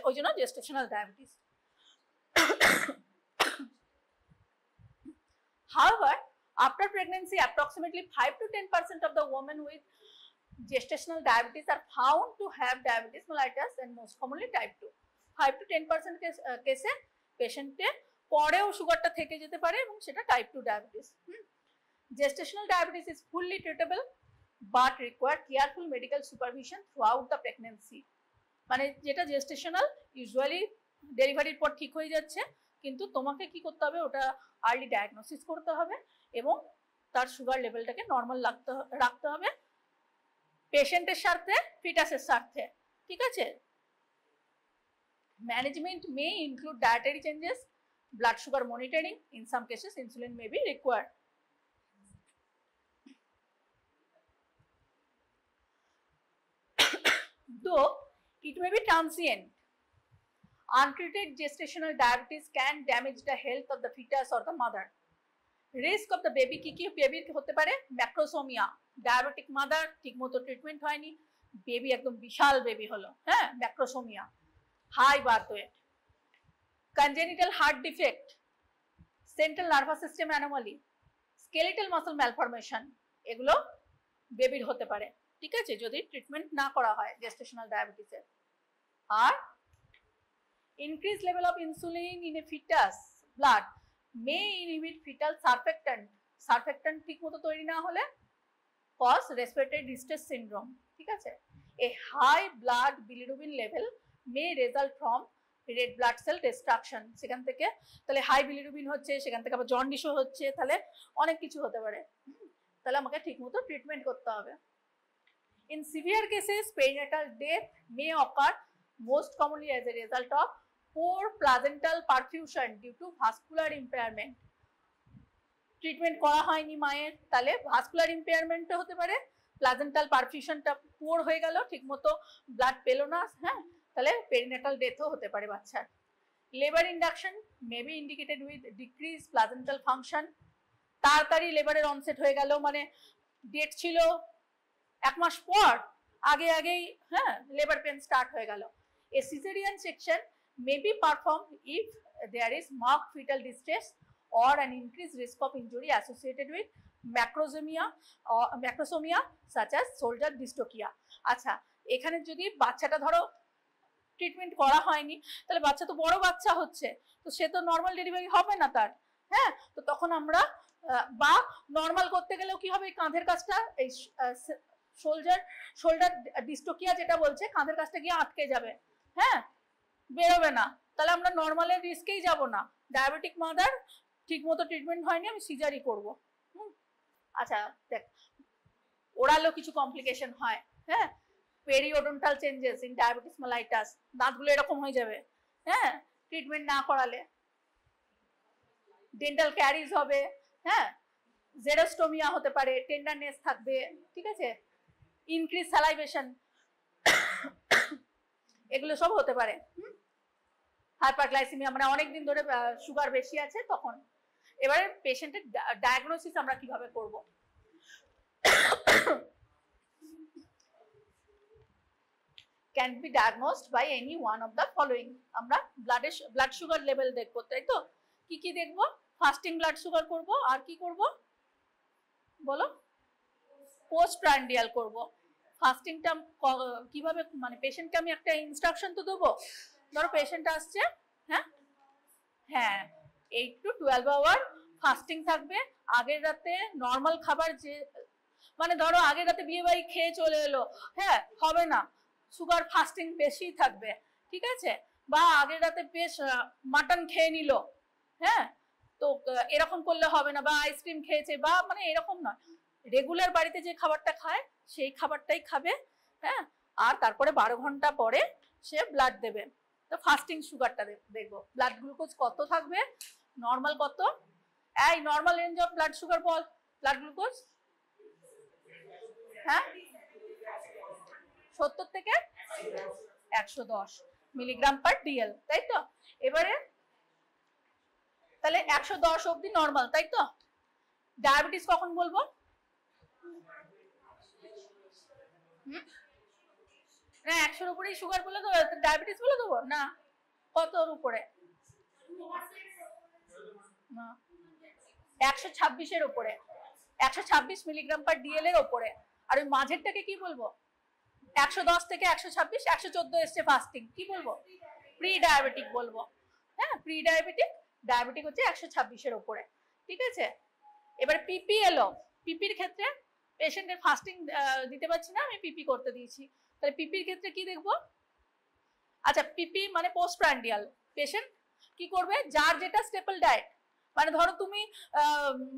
Speaker 1: ওই জন্য gestational diabetes. However, after pregnancy, approximately 5 to 10% of the women with gestational diabetes are found to have diabetes mellitus and most commonly type 2. 5 to 10% কেসে পেশেন্টে পরেও সুগারটা থেকে যেতে পারে এবং সেটা type 2 diabetes. Gestational diabetes is fully treatable but require careful medical supervision throughout the pregnancy. মানে যেটা gestational usually ডেলিভারির পর ঠিক হয়ে যাচ্ছে, কিন্তু তোমাকে কি করতে হবে, ওটা আর্লি ডায়াগনোসিস করতে হবে এবং তার সুগার লেভেলটাকে নর্মাল রাখতে হবে পেশেন্টের স্বার্থে, ফিটাসের স্বার্থে, ঠিক আছে। Management May include dietary changes, blood sugar monitoring, in some cases insulin may be required. Though it may be transient, untreated gestational diabetes can damage the health of the fetus or the mother. Risk of the baby কি বেবির হতে পারে, macrosomia, diabetic mother, ঠিকমতো treatment হয়নি, baby একদম বিশাল baby হলো, হ্যাঁ, macrosomia, high birth weight, congenital heart defect, central nervous system anomaly, skeletal muscle malformation, এগুলো বেবির হতে পারে, ঠিক আছে, যদি ট্রিটমেন্ট না করা হয় জেস্টেশনাল ডায়াবেটিসের। আর increased level of insulin in a fetus blood may inhibit fetal surfactant ঠিক মতো তৈরি না হলে cause respiratory distress syndrome, ঠিক আছে। a high blood bilirubin level may result from red blood cell destruction, সেখান থেকে তাহলে হাই বিলিরুবিন হচ্ছে, সেখান থেকে আবার জন্ডিসও হচ্ছে, তাহলে অনেক কিছু হতে পারে, তাহলে আমাকে ঠিক মতো ট্রিটমেন্ট করতে হবে। in severe cases perinatal death may occur most commonly as a result of poor placental perfusion due to vascular impairment. Treatment করা হয়নি মায়ের, তাহলে ভাস্কুলার ইম্পেয়ারমেন্ট হতে পারে, প্লাজেন্টাল পারফিউশনটা পুয়ার হয়ে গেল, ঠিকমতো ব্লাড পেলো না, হ্যাঁ, তাহলে পেরিনেটাল ডেথও হতে পারে বাচ্চার। Labour induction may be indicated with decrease placental function, তাড়াতাড়ি লেবারের অনসেট হয়ে গেল, মানে ডেট ছিল 1 মাস পর, আগেই হ্যাঁ লেবার পেন স্টার্ট হয়ে গেল। A caesarean section may be performed if there is marked fetal distress or an increased risk of injury associated with macrosomia such as shoulder dystocia. আচ্ছা, এখানে যদি বাচ্চাটা ধরো ট্রিটমেন্ট করা হয়নি, তাহলে বাচ্চা তো বড় বাচ্চা হচ্ছে, তো সে তো নর্মাল ডেলিভারি হবে না তার, হ্যাঁ, তো তখন আমরা বা নর্মাল করতে গেলেও কি হবে, কাঁধের কাছটা এই শোল্ডার ডিস্টোকিয়া যেটা বলছে, কাঁধের কাছটা গিয়ে আটকে যাবে, হ্যাঁ, বেরোবে না, তাহলে আমরা নর্মালের রিস্কেই যাব না। ডায়াবেটিক মাদার ঠিক মতো ট্রিটমেন্ট হয়নি, আমি সিজারি করবো। আচ্ছা দেখ, ওরালও কিছু কমপ্লিকেশন হয়, হ্যাঁ, periodontal changes in diabetes mellitus, দাঁতগুলো এরকম হয়ে যাবে, হ্যাঁ, ট্রিটমেন্ট না করালে। ডেন্টাল ক্যারিজ হবে, হ্যাঁ, জেরোস্টোমিয়া হতে পারে, টেন্ডারনেস থাকবে, ঠিক আছে, ইনক্রিজ স্যালাইভেশন, এগুলো সব হতে পারে। হাইপারগ্লাইসেমিয়া, মানে অনেকদিন ধরে সুগার বেশি আছে তখন। এবারে পেশেন্টের ডায়াগনোসিস আমরা কিভাবে করব? Can be diagnosed by any one of the following. আমরা ব্লাড সুগার লেভেল দেখবো, তাই তো? কি কি দেখবো? ফাস্টিং ব্লাড সুগার করব, আর কি করব বলো? পোস্ট প্রান্ডিয়াল করব। ফাস্টিংটা কিভাবে, মানে পেশেন্টকে আমি একটা ইনস্ট্রাকশন তো দেবো, ধরো পেশেন্ট আসছে, হ্যাঁ 8 to 12 আওয়ার ফাস্টিং থাকবে, আগের রাতে নর্মাল খাবার, যে মানে ধরো আগের রাতে বিয়ে বাড়ি খেয়ে চলে এলো, হ্যাঁ হবে না, সুগার ফাস্টিং বেশি থাকবে, ঠিক আছে, বা আগের রাতে বেশ মাটন খেয়ে নিল, হ্যাঁ, তো এরকম করলে হবে না, বা আইসক্রিম খেয়েছে, বা মানে এরকম নয়, রেগুলার বাড়িতে যে খাবারটা খায় সেই খাবারটাই খাবে, হ্যাঁ, আর তারপরে 12 ঘন্টা পরে সে ব্লাড দেবে। তো ফাস্টিং সুগারটা দেখবো, ব্লাড গ্লুকোজ কত থাকবে, নর্মাল কত, এই normal range of blood sugar ball, blood glucose, হ্যাঁ 70 থেকে 110 মিলিগ্রাম পার ডিএল, তাই তো? এবারে তাহলে 110 অবধি নর্মাল, তাই তো? ডায়াবেটিস কখন বলবো? না 100-র উপরেই সুগার বলে দেবো, ডায়াবেটিস বলে দেবো না? কতর উপরে? 126-এর উপরে, 126 মিলিগ্রাম পার ডিএল এর উপরে। আর ওই মাঝেরটাকে কি বলবো? 110 থেকে 126, 114 এসছে ফাস্টিং, কি বলবো? প্রি ডায়াবেটিক বলবো। হ্যাঁ, প্রি ডায়াবেটিক, ডায়াবেটিক হচ্ছে 126-এর উপরে, ঠিক আছে? এবার পিপি এলো। পিপির ক্ষেত্রে পেশেন্টের ফাস্টিং দিতে পারছি না, আমি পিপি করতে দিয়েছি, তাহলে পিপির ক্ষেত্রে কি দেখবো? আচ্ছা, পিপি মানে পোস্টপ্রান্ডিয়াল। পেশেন্ট কি করবে? যার যেটা স্টেপল ডায়েট, মানে ধরো তুমি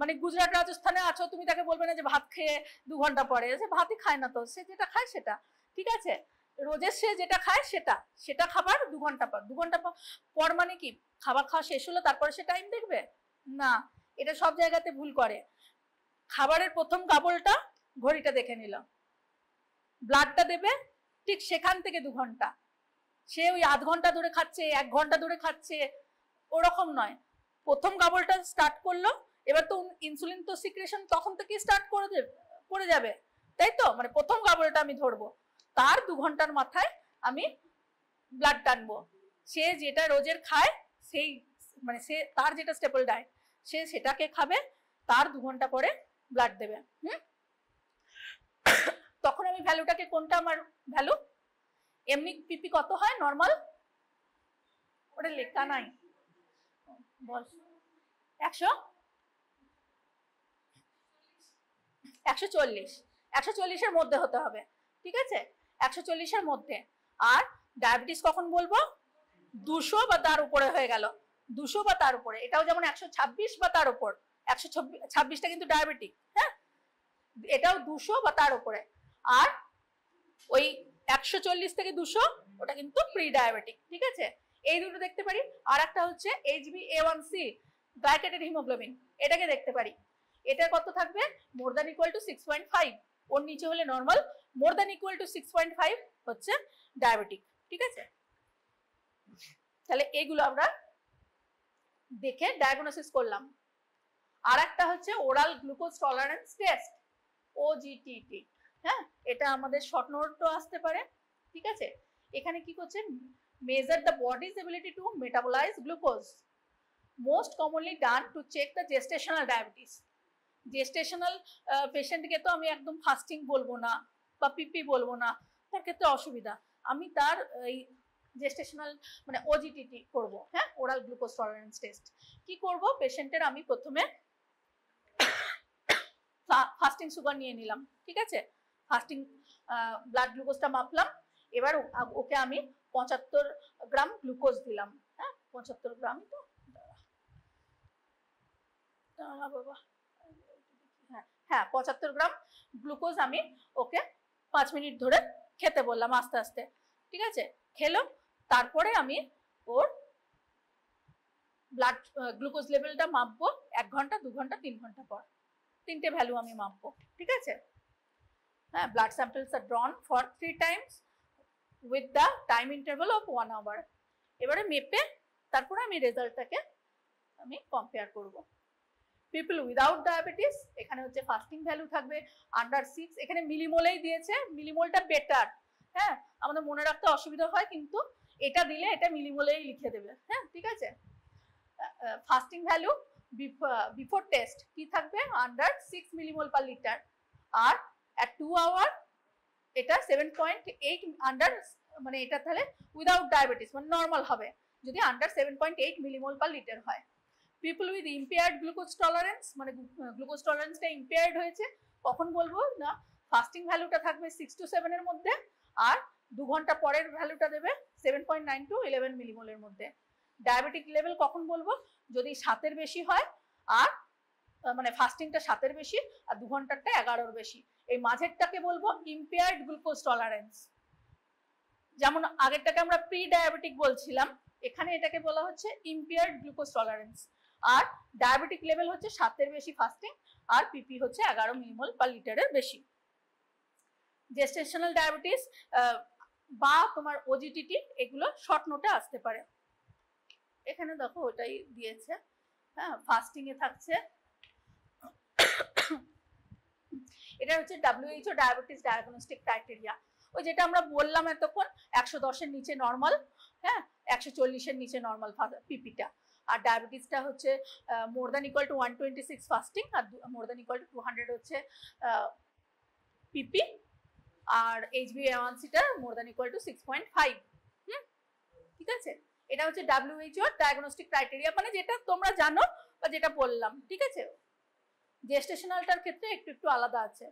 Speaker 1: মানে গুজরাট রাজস্থানে আছো, তুমি তাকে বলবে না যে ভাত খেয়ে 2 ঘন্টা পরে, সে ভাতই খায় না, তো সে যেটা খায় সেটা, ঠিক আছে? রোজের সে যেটা খায় সেটা খাবার 2 ঘন্টা পর। 2 ঘন্টা পর মানে কি খাবার খাওয়া শেষ হলো তারপরে সে টাইম দেখবে? না, এটা সব জায়গাতে ভুল করে। খাবারের প্রথম গাবলটা ঘড়িটা দেখে নিল, ব্লাডটা দেবে ঠিক সেখান থেকে 2 ঘন্টা। সে ওই আধ ঘন্টা ধরে খাচ্ছে, 1 ঘন্টা ধরে খাচ্ছে, ওরকম নয়। প্রথম গাবলটা স্টার্ট করলো, এবার তো ইনসুলিন তো সিক্রেশন তখন থেকে স্টার্ট করে যাবে, তাই তো? মানে প্রথম গাবলটা আমি ধরবো, তার 2 ঘন্টার মাথায় আমি ব্লাড টানবো। সে যেটা রোজের খায়, সেই মানে সে তার যেটা স্টেপল ডায়েট, সে সেটাকে খাবে, তার 2 ঘন্টা পরে ব্লাড দেবে। তখন আমি ভ্যালুটাকে, কোনটা আমার ভ্যালু? এমনি পিপি কত হয় নরমাল? ওটা লেখা নাই, বল। 140-140-এর মধ্যে হতে হবে, ঠিক আছে? 140-এর মধ্যে। আর ডায়াবেটিস কখন বলবো? 200 বা তার উপরে হয়ে গেল, 200 বা তার উপরে। এটাও যেমন 126 বা তার উপর, 126টা কিন্তু ডায়াবেটিক, হ্যাঁ, এটাও 200 বা তার উপরে। আর ওই 140 থেকে 200 ওটা কিন্তু প্রি ডায়াবেটিক, ঠিক আছে? এই দুটো দেখতে পারি। আর একটা হচ্ছে HbA1c, গ্লাইকেটেড হিমোগ্লোবিন, এটাকে দেখতে পারি। এটা কত থাকবে? মোর দ্যান ইকুয়াল টু 6.5, ওর নিচে হলে normal, more than equal to 6.5 হচ্ছে ডায়াবেটিক, ঠিক আছে? তাহলে এইগুলো আমরা দেখে ডায়াগনোসিস করলাম। আর একটা হচ্ছে oral glucose tolerance test, OGTT। হ্যাঁ, এটা আমাদের শর্ট নোটও আসতে পারে, ঠিক আছে? এখানে কি করছে? Measure the body's ability to metabolise glucose, most commonly done to check the gestational diabetes. Gestational পেশেন্টকে তো আমি একদম ফাস্টিং বলবো না বা পিপি বলবো না, তার ক্ষেত্রে অসুবিধা। আমি তার এই জেস্টেশনাল মানে OGTT করব। হ্যাঁ, ওরাল গ্লুকোজ টলারেন্স টেস্ট কি করব? পেশেন্টের আমি প্রথমে ফাস্টিং সুগার নিয়ে নিলাম, ঠিক আছে? ফাস্টিং ব্লাড গ্লুকোজটা মাপলাম। এবার ওকে আমি 75 গ্রাম গ্লুকোজ দিলাম। হ্যাঁ, 75 গ্রামই তো, বাবা, হ্যাঁ 75 গ্রাম গ্লুকোজ আমি ওকে 5 মিনিট ধরে খেতে বললাম আস্তে আস্তে, ঠিক আছে? খেলো। তারপরে আমি ওর ব্লাড গ্লুকোজ লেভেলটা মাপবো 1 ঘন্টা, 2 ঘন্টা, 3 ঘন্টা পর। 3টে ভ্যালু আমি মাপবো, ঠিক আছে? হ্যাঁ, blood samples are drawn for 3 times with the time interval of 1 hour. এবারে মেপে তারপরে আমি রেজাল্টটাকে আমি কম্পেয়ার করব। পিপল উইদাউট ডায়াবেটিস, এখানে হচ্ছে ফাস্টিং ভ্যালু থাকবে আন্ডার 6, এখানে মিলিমোলেই দিয়েছে, মিলিমোলটা বেটার। হ্যাঁ, আমাদের মনে রাখতে অসুবিধা হয়, কিন্তু এটা দিলে এটা মিলিমোলেই লিখে দেবে। হ্যাঁ, ঠিক আছে? ফাস্টিং ভ্যালু বিফোর টেস্ট কি থাকবে? Under 6 millimole per litre. আর অ্যাট 2 আওয়ার এটা 7.8 আন্ডার, মানে এটা তাহলে উইদাউট ডায়াবেটিস মানে নর্মাল হবে যদি আন্ডার 7.8 মিলিমোল পার লিটার হয়। People with impaired glucose tolerance, মানে গ্লুকোজ টলারেন্সটা ইম্পেয়ার্ড হয়েছে, কখন বলবো? না, ফাস্টিং ভ্যালুটা থাকবে 6 to 7 এর মধ্যে, আর 2 ঘন্টা পরের ভ্যালুটা দেবে 7.9 to 11 মিলিমোলের মধ্যে। ডায়াবেটিক লেভেল কখন বলবো? যদি 7-এর বেশি হয়, আর মানে ফাস্টিংটা 7-এর বেশি আর 2 ঘন্টারটা 11-এর বেশি। এই মাঝেরটাকে বলবো ইম্পেয়ার্ড গ্লুকোজ টলারেন্স। যেমন আগেরটাকে আমরা প্রি ডায়াবেটিক বলছিলাম, এখানে এটাকে বলা হচ্ছে ইম্পেয়ার্ড গ্লুকোজ টলারেন্স। আর ডায়াবেটিক লেভেল হচ্ছে 7-এর বেশি ফাস্টিং, আর পিপি হচ্ছে 11 মিলিমোল পার লিটারের বেশি। জেস্টেশনাল ডায়াবেটিস বা তোমার OGTT এগুলো শর্ট নোটে আসতে পারে। এখানে দেখো ওটাই দিয়েছে। হ্যাঁ, ফাস্টিং এ থাকছে, এটা হচ্ছে WHO ডায়াবেটিস ডায়াগনস্টিক ক্রাইটেরিয়া। ওই যেটা আমরা বললাম এতক্ষণ 110-এর নিচে নর্মাল, হ্যাঁ 140-এর নিচে নর্মাল পিপিটা। আর ডায়াবেটিসটা হচ্ছে more than equal to 126 fasting আর মোর দ্যান ইকুয়াল টু 200 হচ্ছে পিপি, আর HbA1cটা মোর দ্যান ইকুয়াল টু 6.5। ঠিক আছে, এটা হচ্ছে WHO ডায়াগনস্টিক ক্রাইটেরিয়া, মানে যেটা তোমরা জানো বা যেটা বললাম। ঠিক আছে, জেস্টেশনালটার ক্ষেত্রে একটু একটু আলাদা আছে।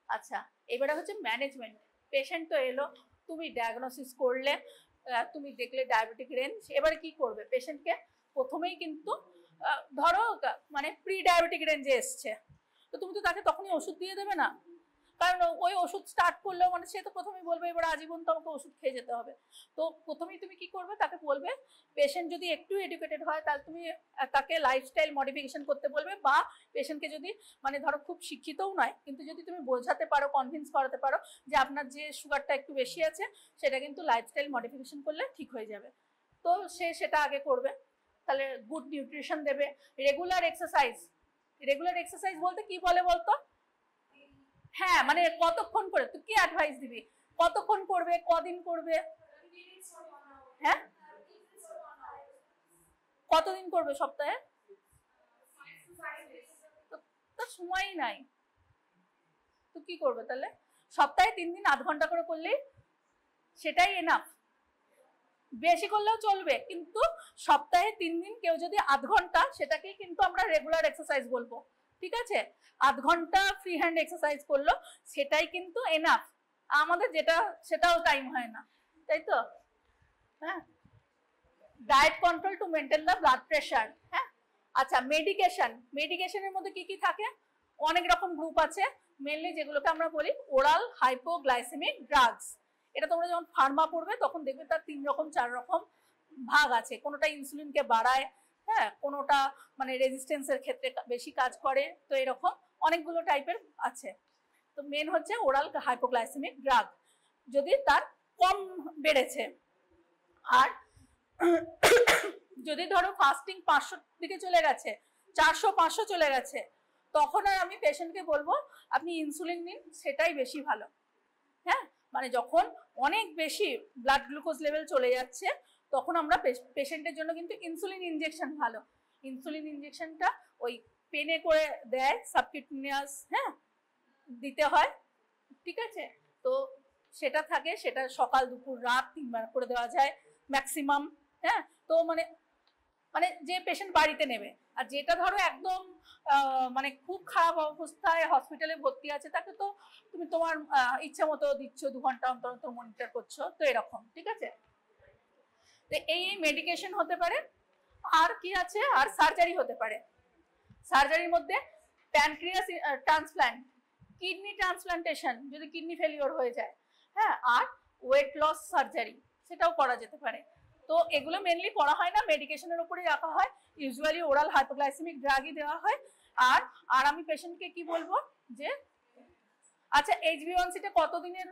Speaker 1: আচ্ছা, এবারে হচ্ছে ম্যানেজমেন্ট। পেশেন্ট তো এলো, তুমি ডায়াগনোসিস করলে, তুমি দেখলে ডায়াবেটিক রেঞ্জ, এবারে কি করবে? পেশেন্টকে প্রথমেই কিন্তু ধরো মানে প্রি ডায়াবেটিক রেঞ্জে এসছে, তো তুমি তো তাকে তখনই ওষুধ দিয়ে দেবে না, কারণ ওই ওষুধ স্টার্ট করলেও মানে সে তো প্রথমেই বলবে এবার আজীবন তো আমাকে ওষুধ খেয়ে যেতে হবে। তো প্রথমেই তুমি কি করবে? তাকে বলবে, পেশেন্ট যদি একটু এডুকেটেড হয় তাহলে তুমি তাকে লাইফস্টাইল মডিফিকেশন করতে বলবে, বা পেশেন্টকে যদি মানে ধরো খুব শিক্ষিতও নয় কিন্তু যদি তুমি বোঝাতে পারো, কনভিন্স করাতে পারো যে আপনার যে সুগারটা একটু বেশি আছে সেটা কিন্তু লাইফস্টাইল মডিফিকেশন করলে ঠিক হয়ে যাবে, তো সে সেটা আগে করবে। তাহলে গুড নিউট্রিশন দেবে, রেগুলার এক্সারসাইজ। রেগুলার এক্সারসাইজ বলতে কি বলে বলতো? হ্যাঁ, মানে কতক্ষণ করে, তুই কি অ্যাডভাইস দিবি? কতক্ষণ করবে, কদিন করবে? হ্যাঁ, কতদিন করবে সপ্তাহে? তো সময়ই নাই, তো কি করবে তাহলে? সপ্তাহে 3 দিন 8 ঘন্টা করে করলেই সেটাই এনাফ। বেশি করলেও চলবে, কিন্তু সপ্তাহে 3 দিন কেউ যদি 8 ঘন্টা, সেটাকেই কিন্তু আমরা রেগুলার এক্সারসাইজ বলবো। ঠিক আছে, 8 ঘন্টা ফ্রি হ্যান্ড এক্সারসাইজ করলো, সেটাই কিন্তু এনাফ। আমাদের যেটা সেটাও টাইম হয় না, তাই তো? হ্যাঁ, diet control to maintain the blood pressure. হ্যাঁ, আচ্ছা, মেডিকেশন। মেডিকেশনের মধ্যে কি কি থাকে? অনেক রকম গ্রুপ আছে, মেনলি যেগুলোকে আমরা বলি ওরাল হাইপোগ্লাইসেমিক ড্রাগস। এটা তোমরা যখন ফার্মা পড়বে তখন দেখবে তার 3 রকম 4 রকম ভাগ আছে। কোনোটা ইনসুলিনকে বাড়ায়, হ্যাঁ, কোনোটা মানে রেজিস্ট্যান্সের ক্ষেত্রে বেশি কাজ করে, তো এরকম অনেকগুলো টাইপের আছে। তো মেন হচ্ছে ওরাল হাইপোগ্লাইসেমিক ড্রাগ, যদি তার কম বেড়েছে। আর যদি ধরো ফাস্টিং 500 দিকে চলে গেছে, 400-500 চলে গেছে, তখন আর আমি পেশেন্টকে বলবো আপনি ইনসুলিন নিন, সেটাই বেশি ভালো। হ্যাঁ, মানে যখন অনেক বেশি ব্লাড গ্লুকোজ লেভেল চলে যাচ্ছে তখন আমরা পেশেন্টের জন্য কিন্তু ইনসুলিন ইনজেকশন ভালো। ইনসুলিন ইনজেকশনটা ওই পেনে করে দেয়, সাবকিউটেনিয়াস, হ্যাঁ, দিতে হয়। ঠিক আছে, তো সেটা থাকে, সেটা সকাল দুপুর রাত 3 বার করে দেওয়া যায় ম্যাক্সিমাম। হ্যাঁ, তো মানে মানে যে পেশেন্ট বাড়িতে নেবে, আর যেটা ধরো একদম মানে খুব খারাপ অবস্থায় হসপিটালে ভর্তি আছে, তাকে তো তুমি তোমার ইচ্ছা মতো দিচ্ছ, 2 ঘন্টা অন্তর অন্তর মনিটর করছো, তো এরকম। ঠিক আছে, তো এই মেডিকেশন হতে পারে। আর কি আছে? আর সার্জারি হতে পারে। সার্জারির মধ্যে প্যানক্রিয়াস ট্রান্সপ্ল্যান্ট, কিডনি ট্রান্সপ্লান্টেশন যদি কিডনি ফেলিওর হয়ে যায়, হ্যাঁ, আর ওয়েট লস সার্জারি, সেটাও করা যেতে পারে। তো এগুলো মেনলি করা হয় না, মেডিকেশনের উপরেই রাখা হয়, ইউজুয়ালি ওরাল হাইপোগ্লাইসেমিক ড্রাগই দেওয়া হয়। আর আর আমি পেশেন্টকে কি বলবো যে আচ্ছা, HbA1cটা কতদিনের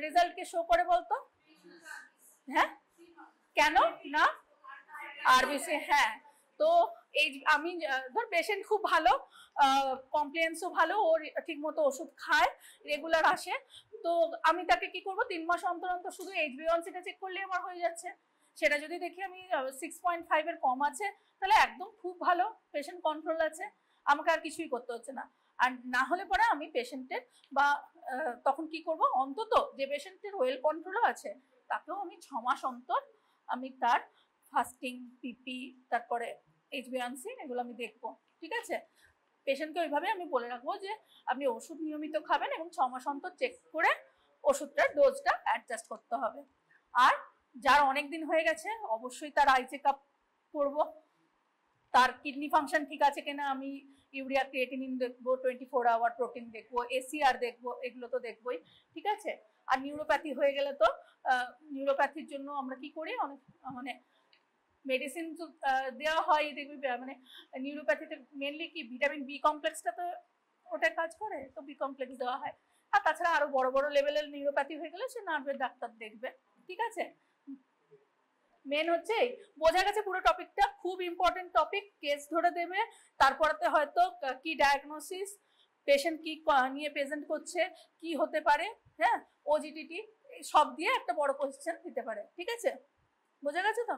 Speaker 1: রেজাল্টকে শো করে বলতো? হ্যাঁ, কেন না? আরবিসি, হ্যাঁ। তো এই আমি ধর পেশেন্ট খুব ভালো, কমপ্লেন্সও ভালো, ওর ঠিক মতো ওষুধ খায়, রেগুলার আসে, তো আমি তাকে কি করব, 3 মাস অন্তর অন্তর শুধু HbA1cটা চেক করলে আমার হয়ে যাচ্ছে। সেটা যদি দেখি আমি 6.5 এর কম আছে, তাহলে একদম খুব ভালো, পেশেন্ট কন্ট্রোল আছে, আমাকে আর কিছুই করতে হচ্ছে না। আর না হলে পরে আমি পেশেন্টের বা তখন কি করব, অন্তত যে পেশেন্টের ওয়েল কন্ট্রোলও আছে তাকেও আমি 6 মাস অন্তর আমি তার ফাস্টিং, পিপি, তারপরে HbA1c এগুলো আমি দেখবো। ঠিক আছে, পেশেন্টকে ওইভাবে আমি বলে রাখবো যে আপনি ওষুধ নিয়মিত খাবেন এবং 6 মাস অন্তর চেক করে ওষুধটার ডোজটা অ্যাডজাস্ট করতে হবে। আর যার অনেক দিন হয়ে গেছে অবশ্যই তার আই চেক আপ করবো, তার কিডনি ফাংশন ঠিক আছে কিনা, আমি ইউরিয়া ক্রিয়েটিনিন দেখবো, 24 আওয়ার প্রোটিন দেখবো, ACR দেখবো, এগুলো তো দেখবোই। ঠিক আছে, আর নিউরোপ্যাথি হয়ে গেলে তো নিউরোপ্যাথির জন্য আমরা কি করি, অনেক মানে মেডিসিন দেওয়া হয়, দেখবি মানে নিউরোপ্যাথিতে মেনলি কি ভিটামিন বি কমপ্লেক্সটা তো ওটা কাজ করে, তো বি কমপ্লেক্স দেওয়া হয়। আর তাছাড়া আরো বড় বড় লেভেলের নিউরোপ্যাথি হয়ে গেলে সে নার্ভের ডাক্তার দেখবে। ঠিক আছে, মেন হচ্ছে বোঝা গেছে পুরো টপিকটা, খুব ইম্পর্টেন্ট টপিক, কেস ধরে দেবে, তারপরে হয়তো কি ডায়াগনোসিস, পেশেন্ট কি নিয়ে প্রেজেন্ট করছে, কি হতে পারে, হ্যাঁ, ওজিটিটি সব দিয়ে একটা বড় কোশ্চেন দিতে পারে। ঠিক আছে, বোঝা গেছে তো?